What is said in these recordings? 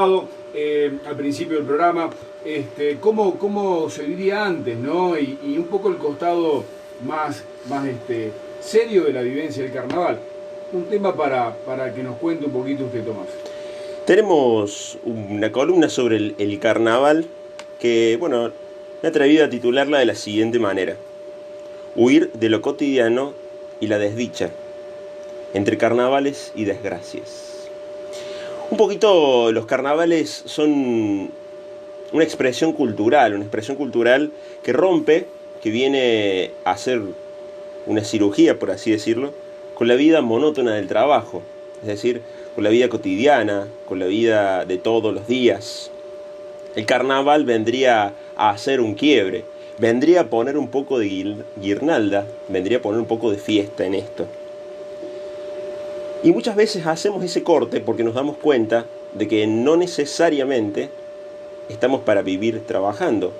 Al principio del programa, cómo se vivía antes, ¿no? Y un poco el costado más serio de la vivencia del carnaval. Un tema para que nos cuente un poquito usted, Tomás. Tenemos una columna sobre el carnaval que, bueno, me he atrevido a titularla de la siguiente manera: Huir de lo cotidiano y la desdicha, entre carnavales y desgracias. Un poquito los carnavales son una expresión cultural que rompe, que viene a hacer una cirugía, por así decirlo, con la vida monótona del trabajo, es decir, con la vida cotidiana, con la vida de todos los días. El carnaval vendría a hacer un quiebre, vendría a poner un poco de guirnalda, vendría a poner un poco de fiesta en esto. Y muchas veces hacemos ese corte porque nos damos cuenta de que no necesariamente estamos para vivir trabajando.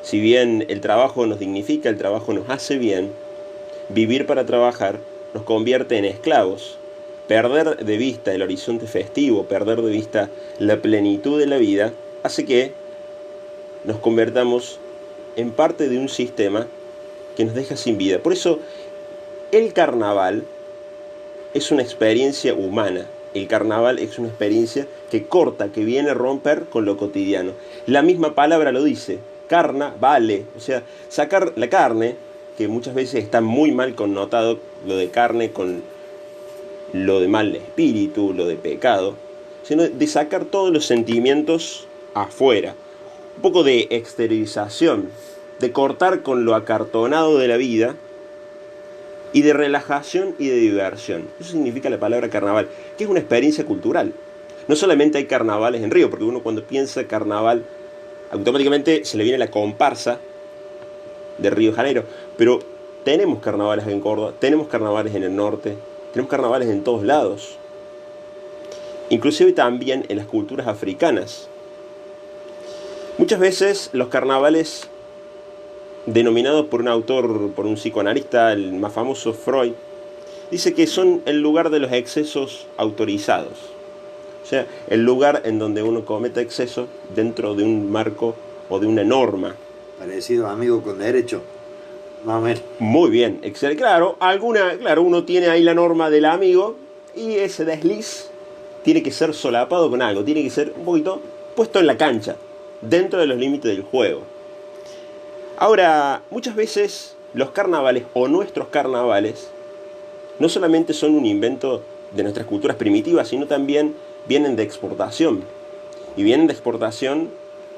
Si bien el trabajo nos dignifica, el trabajo nos hace bien, vivir para trabajar nos convierte en esclavos. Perder de vista el horizonte festivo, perder de vista la plenitud de la vida, hace que nos convertamos en parte de un sistema que nos deja sin vida. Por eso, el carnaval es una experiencia humana. El carnaval es una experiencia que corta, que viene a romper con lo cotidiano. La misma palabra lo dice, carna vale. O sea, sacar la carne, que muchas veces está muy mal connotado lo de carne con lo de mal espíritu, lo de pecado, sino de sacar todos los sentimientos afuera. Un poco de exteriorización, de cortar con lo acartonado de la vida y de relajación y de diversión. Eso significa la palabra carnaval, que es una experiencia cultural. No solamente hay carnavales en Río, porque uno cuando piensa carnaval, automáticamente se le viene la comparsa de Río de Janeiro, pero tenemos carnavales en Córdoba, tenemos carnavales en el norte, tenemos carnavales en todos lados, inclusive también en las culturas africanas. Muchas veces los carnavales, denominados por un autor, por un psicoanalista, el más famoso, Freud, dice que son el lugar de los excesos autorizados. O sea, el lugar en donde uno cometa exceso dentro de un marco o de una norma. Parecido a Amigo con Derecho, más o menos. Muy bien, excelente. Claro, uno tiene ahí la norma del amigo y ese desliz tiene que ser solapado con algo, tiene que ser un poquito puesto en la cancha, dentro de los límites del juego. Ahora, muchas veces los carnavales o nuestros carnavales no solamente son un invento de nuestras culturas primitivas, sino también vienen de exportación. Y vienen de exportación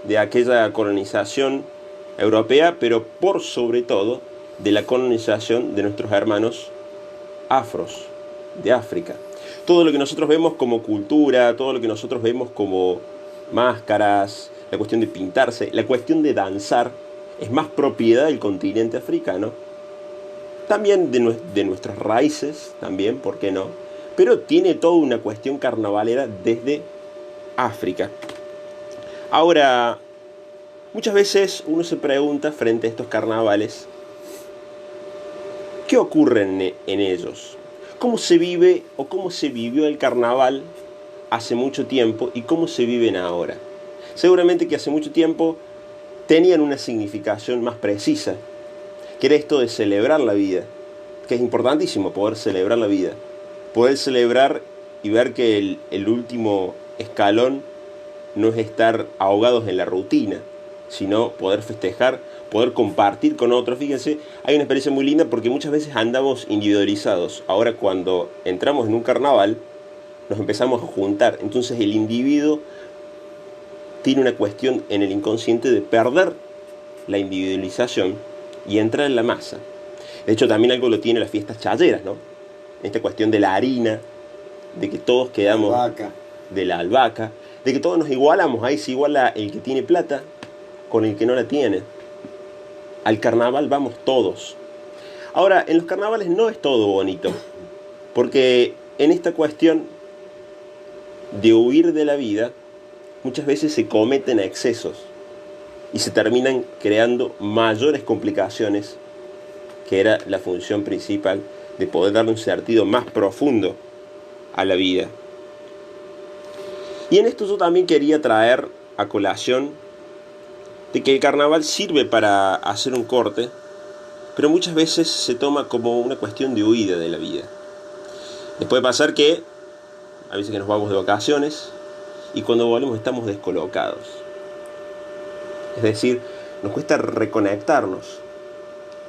de aquella colonización europea, pero por sobre todo de la colonización de nuestros hermanos afros, de África. Todo lo que nosotros vemos como cultura, todo lo que nosotros vemos como máscaras, la cuestión de pintarse, la cuestión de danzar, es más propiedad del continente africano, también de nuestras raíces, también, ¿por qué no? Pero tiene toda una cuestión carnavalera desde África. Ahora, muchas veces uno se pregunta frente a estos carnavales, ¿qué ocurre en ellos? ¿Cómo se vive o cómo se vivió el carnaval hace mucho tiempo y cómo se viven ahora? Seguramente que hace mucho tiempo tenían una significación más precisa, que era esto de celebrar la vida, que es importantísimo poder celebrar la vida, poder celebrar y ver que el último escalón no es estar ahogados en la rutina, sino poder festejar, poder compartir con otros. Fíjense, hay una experiencia muy linda porque muchas veces andamos individualizados. Ahora cuando entramos en un carnaval, nos empezamos a juntar. Entonces el individuo tiene una cuestión en el inconsciente de perder la individualización y entrar en la masa. De hecho, también algo lo tiene las fiestas chayeras, ¿no? Esta cuestión de la harina, de que todos quedamos... de la albahaca, de que todos nos igualamos. Ahí se iguala el que tiene plata con el que no la tiene. Al carnaval vamos todos. Ahora, en los carnavales no es todo bonito, porque en esta cuestión de huir de la vida, muchas veces se cometen excesos y se terminan creando mayores complicaciones, que era la función principal de poder darle un sentido más profundo a la vida. Y en esto yo también quería traer a colación de que el carnaval sirve para hacer un corte, pero muchas veces se toma como una cuestión de huida de la vida. Les puede pasar que a veces que nos vamos de vacaciones y cuando volvemos estamos descolocados. Es decir, nos cuesta reconectarnos.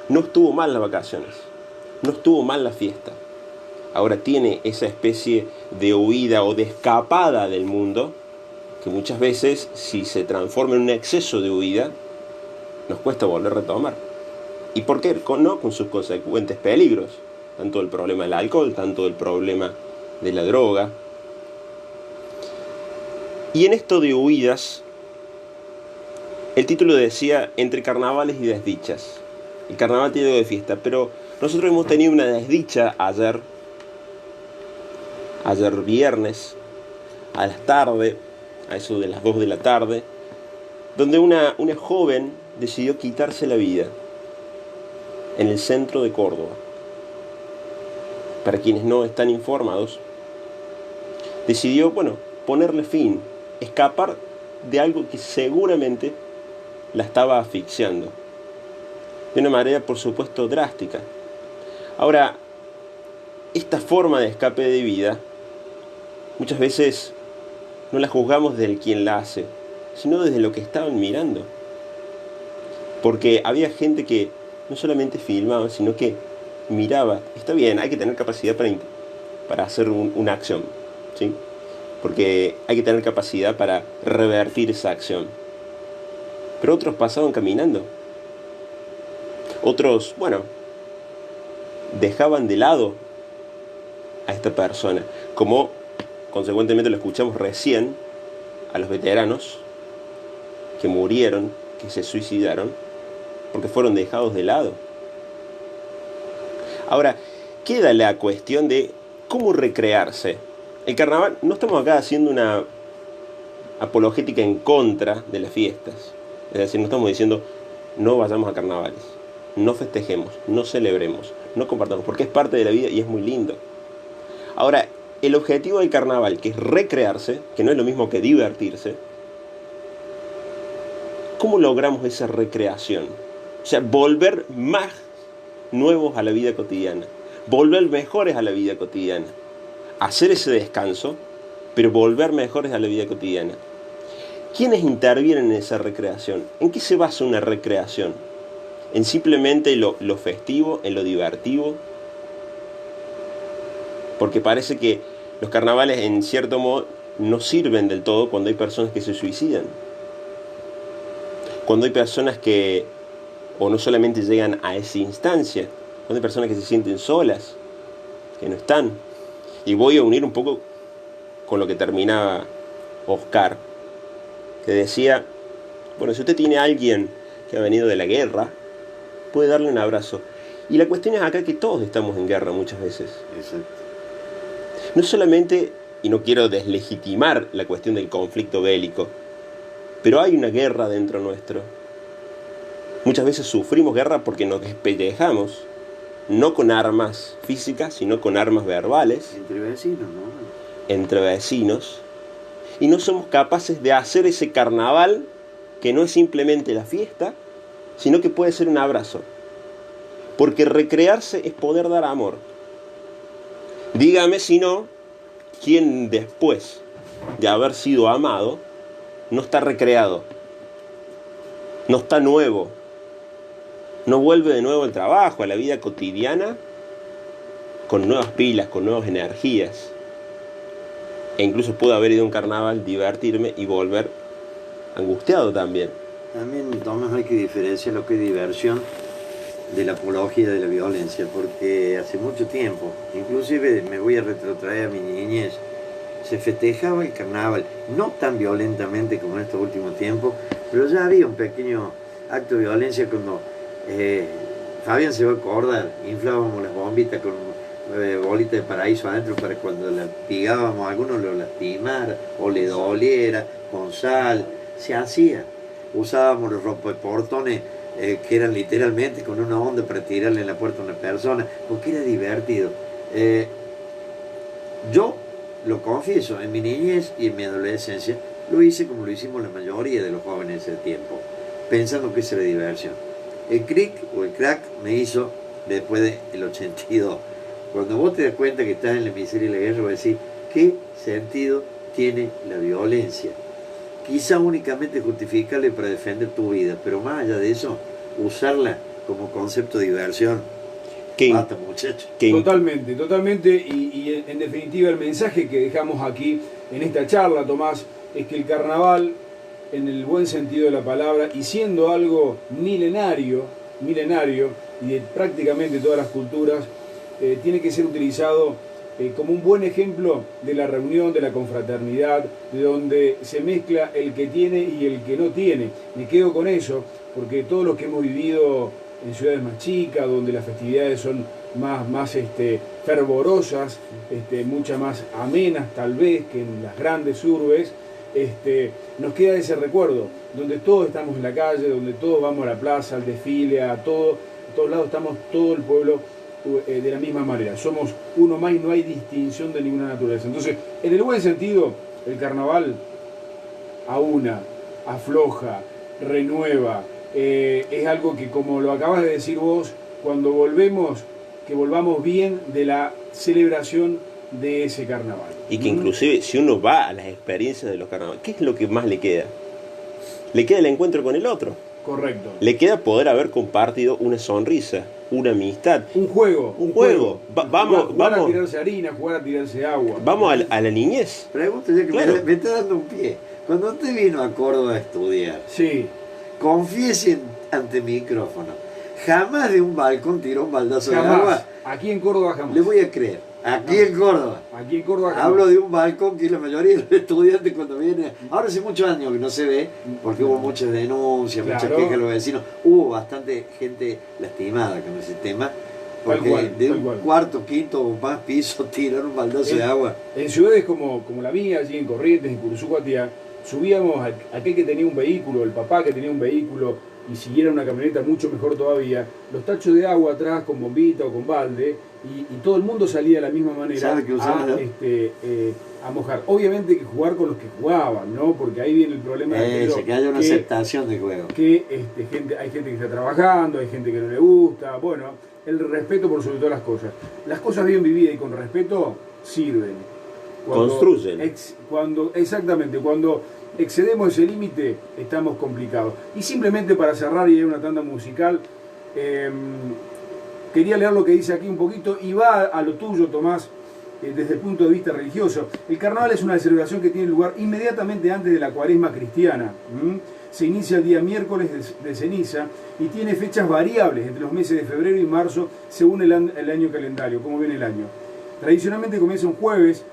No estuvo mal las vacaciones, no estuvo mal la fiesta. Ahora tiene esa especie de huida o de escapada del mundo que muchas veces, si se transforma en un exceso de huida, nos cuesta volver a retomar. ¿Y por qué no? Con sus consecuentes peligros, tanto el problema del alcohol, tanto el problema de la droga. Y en esto de huidas, el título decía entre carnavales y desdichas. El carnaval tiene algo de fiesta, pero nosotros hemos tenido una desdicha ayer viernes, a la tarde, a eso de las 2 de la tarde, donde una joven decidió quitarse la vida en el centro de Córdoba. Para quienes no están informados, decidió, ponerle fin, escapar de algo que seguramente la estaba asfixiando. De una manera, por supuesto, drástica. Ahora, esta forma de escape de vida, muchas veces no la juzgamos del quien la hace, sino desde lo que estaban mirando. Porque había gente que no solamente filmaba, sino que miraba. Está bien, hay que tener capacidad para hacer una acción, ¿sí? Porque hay que tener capacidad para revertir esa acción. Pero otros pasaban caminando. Otros, dejaban de lado a esta persona, como consecuentemente lo escuchamos recién a los veteranos que murieron, que se suicidaron, porque fueron dejados de lado. Ahora, queda la cuestión de cómo recrearse. El carnaval, no estamos acá haciendo una apologética en contra de las fiestas. Es decir, no estamos diciendo no vayamos a carnavales, no festejemos, no celebremos, no compartamos, porque es parte de la vida y es muy lindo. Ahora, el objetivo del carnaval, que es recrearse, que no es lo mismo que divertirse, ¿cómo logramos esa recreación? O sea, volver más nuevos a la vida cotidiana, volver mejores a la vida cotidiana, hacer ese descanso, pero volver mejores a la vida cotidiana. ¿Quiénes intervienen en esa recreación? ¿En qué se basa una recreación? ¿En simplemente lo festivo, en lo divertivo? Porque parece que los carnavales en cierto modo no sirven del todo cuando hay personas que se suicidan. Cuando hay personas que o no solamente llegan a esa instancia, cuando hay personas que se sienten solas, que no están. Y voy a unir un poco con lo que terminaba Oscar, que decía, si usted tiene a alguien que ha venido de la guerra, puede darle un abrazo. Y la cuestión es acá que todos estamos en guerra muchas veces. Exacto. No solamente, y no quiero deslegitimar la cuestión del conflicto bélico, pero hay una guerra dentro nuestro. Muchas veces sufrimos guerra porque nos despellejamos, no con armas físicas, sino con armas verbales. Entre vecinos, ¿no? Entre vecinos. Y no somos capaces de hacer ese carnaval que no es simplemente la fiesta, sino que puede ser un abrazo. Porque recrearse es poder dar amor. Dígame si no, ¿quién después de haber sido amado no está recreado? No está nuevo. No vuelve de nuevo al trabajo, a la vida cotidiana, con nuevas pilas, con nuevas energías. E incluso puedo haber ido a un carnaval, divertirme y volver angustiado también. También, Tomás, hay que diferenciar lo que es diversión de la apología de la violencia, porque hace mucho tiempo, inclusive me voy a retrotraer a mi niñez, se festejaba el carnaval, no tan violentamente como en estos últimos tiempos, pero ya había un pequeño acto de violencia cuando Fabián se va a acordar, inflábamos las bombitas con bolitas de paraíso adentro para cuando la pigábamos a alguno lo lastimara o le doliera, con sal, se hacía. Usábamos los rompeportones que eran literalmente con una onda para tirarle en la puerta a una persona, porque era divertido. Yo lo confieso, en mi niñez y en mi adolescencia lo hice como lo hicimos la mayoría de los jóvenes de ese tiempo, pensando que esa era diversión. El crack me hizo después del 82. Cuando vos te das cuenta que estás en la miseria y la guerra, vas a decir, ¿qué sentido tiene la violencia? Quizá únicamente justificarle para defender tu vida, pero más allá de eso, usarla como concepto de diversión. Basta, muchachos. Totalmente. Y en definitiva el mensaje que dejamos aquí en esta charla, Tomás, es que el carnaval, en el buen sentido de la palabra, y siendo algo milenario, y de prácticamente todas las culturas, tiene que ser utilizado como un buen ejemplo de la reunión, de la confraternidad, de donde se mezcla el que tiene y el que no tiene. Me quedo con eso, porque todos los que hemos vivido en ciudades más chicas, donde las festividades son más fervorosas, muchas más amenas tal vez que en las grandes urbes, nos queda ese recuerdo, donde todos estamos en la calle, donde todos vamos a la plaza, al desfile, a todos lados estamos todo el pueblo de la misma manera. Somos uno más y no hay distinción de ninguna naturaleza. Entonces, en el buen sentido, el carnaval aúna, afloja, renueva. Es algo que, como lo acabas de decir vos, cuando volvemos, que volvamos bien de la celebración de ese carnaval. Y que inclusive si uno va a las experiencias de los carnavales, ¿qué es lo que más le queda? Le queda el encuentro con el otro. Correcto. Le queda poder haber compartido una sonrisa, una amistad. Un juego. Vamos a tirarse harina, jugar a tirarse agua. Vamos a la niñez. Pregunto ya que claro. me está dando un pie. Cuando usted vino a Córdoba a estudiar, sí, confiese ante micrófono, jamás de un balcón tiró un baldazo de agua. Aquí en Córdoba jamás. Le voy a creer. Aquí en Córdoba. Aquí en Córdoba jamás. Hablo de un balcón que la mayoría de los estudiantes cuando vienen, ahora hace muchos años que no se ve, porque hubo muchas denuncias, muchas quejas de los vecinos, hubo bastante gente lastimada con ese tema, porque de un cuarto, quinto o más piso tiraron un baldazo de agua. En ciudades como la mía, allí en Corrientes, en Curuzúcuatía, subíamos a aquel que tenía un vehículo, el papá que tenía un vehículo, y siguiera una camioneta mucho mejor todavía, los tachos de agua atrás con bombita o con balde, y todo el mundo salía de la misma manera a mojar. Obviamente que jugar con los que jugaban, ¿no? Porque ahí viene el problema de que haya una aceptación de juego. Que hay gente que está trabajando, hay gente que no le gusta, bueno, el respeto por sobre todas las cosas. Las cosas bien vividas y con respeto sirven. Construyen. Exactamente, cuando excedemos ese límite estamos complicados. Y simplemente para cerrar y hay una tanda musical, quería leer lo que dice aquí un poquito y va a lo tuyo, Tomás, desde el punto de vista religioso. El carnaval es una celebración que tiene lugar inmediatamente antes de la cuaresma cristiana. Se inicia el día miércoles de ceniza y tiene fechas variables entre los meses de febrero y marzo según el año calendario, como viene el año. Tradicionalmente comienza un jueves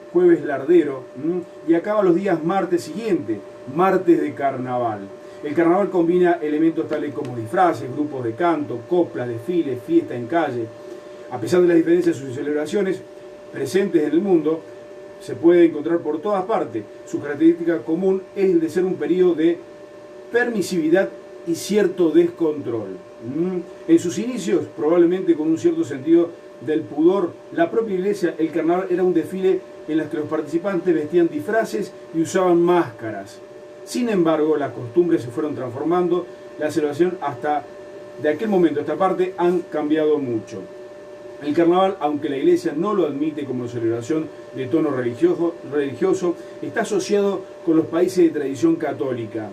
lardero, y acaba los días martes siguiente, martes de carnaval. El carnaval combina elementos tales como disfraces, grupos de canto, coplas, desfiles, fiesta en calle. A pesar de las diferencias de sus celebraciones presentes en el mundo, se puede encontrar por todas partes. Su característica común es el de ser un periodo de permisividad y cierto descontrol. En sus inicios, probablemente con un cierto sentido del pudor, la propia iglesia, el carnaval era un desfile en el que los participantes vestían disfraces y usaban máscaras. Sin embargo, las costumbres se fueron transformando, la celebración hasta de aquel momento a esta parte han cambiado mucho. El carnaval, aunque la iglesia no lo admite como celebración de tono religioso, está asociado con los países de tradición católica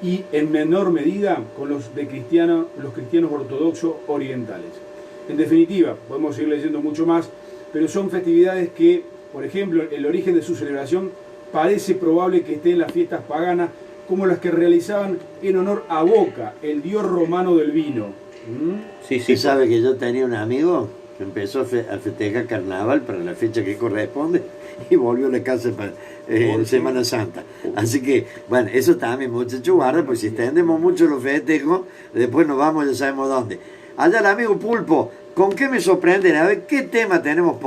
y en menor medida con los cristianos ortodoxos orientales. En definitiva, podemos seguir leyendo mucho más, pero son festividades que, por ejemplo, el origen de su celebración parece probable que esté en las fiestas paganas como las que realizaban en honor a Boca, el dios romano del vino. Sí. ¿Usted sabe que yo tenía un amigo que empezó a festejar carnaval para la fecha que corresponde y volvió a la casa en Semana Santa? Así que, bueno, eso también, muchachos, guarda, pues si extendemos mucho los festejos, después nos vamos, ya sabemos dónde. Allá el amigo Pulpo, ¿con qué me sorprenden? A ver, ¿qué tema tenemos por